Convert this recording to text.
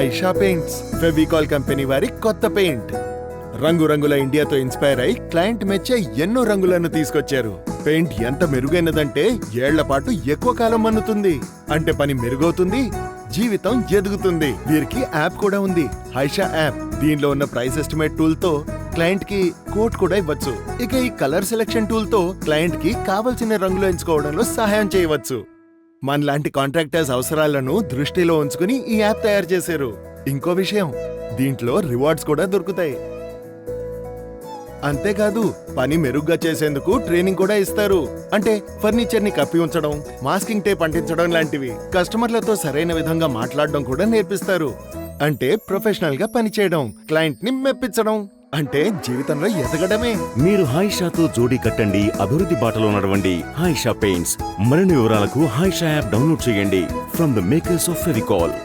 హైషా paints Fevicol company వారి కొత్త paint. రంగురంగుల ఇండియాతో ఇన్స్పైర్ అయి క్లయింట్ మెచ్చే ఎన్నో రంగులను తీసుకొచ్చారు. పెయింట్ ఎంత మెరుగైనదంటే ఏళ్ల పాటు ఎక్కువ కాలం మన్నుతుంది. అంటే పని మెరుగవుతుంది, జీవితం ఎదుగుతుంది. వీరికి యాప్ కూడా ఉంది, హైషా యాప్. దీనిలో ఉన్న ప్రైస్ ఎస్టిమేట్ టూల్ తో క్లయింట్ కి కోట్ కూడా ఇవ్వచ్చు. ఇక ఈ కలర్ సెలెక్షన్ టూల్ తో క్లయింట్ కి కావలసిన రంగులు ఎంచుకోవడంలో సహాయం చేయవచ్చు. మనలాంటి కాంట్రాక్టర్స్ అవసరాలను దృష్టిలో ఉంచుకుని ఈ యాప్ తయారు చేశారు. ఇంకో విషయం, దీంట్లో రివార్డ్స్ కూడా దొరుకుతాయి. అంతేకాదు పని మెరుగ్గా చేసేందుకు ట్రైనింగ్ కూడా ఇస్తారు. అంటే ఫర్నిచర్ ని కప్పి ఉంచడం, మాస్కింగ్ టేప్ అంటించడం లాంటివి. కస్టమర్లతో సరైన విధంగా మాట్లాడడం కూడా నేర్పిస్తారు. అంటే ప్రొఫెషనల్ గా పనిచేయడం, క్లయింట్ ని మెప్పించడం, అంటే జీవితంలో ఎదగడమే. మీరు హైషాతో జోడీ కట్టండి, అభివృద్ధి బాటలో నడవండి. హైషా పెయింట్స్. మరిన్ని వివరాలకు హైషా యాప్ డౌన్లోడ్ చేయండి from the makers of Fevicol.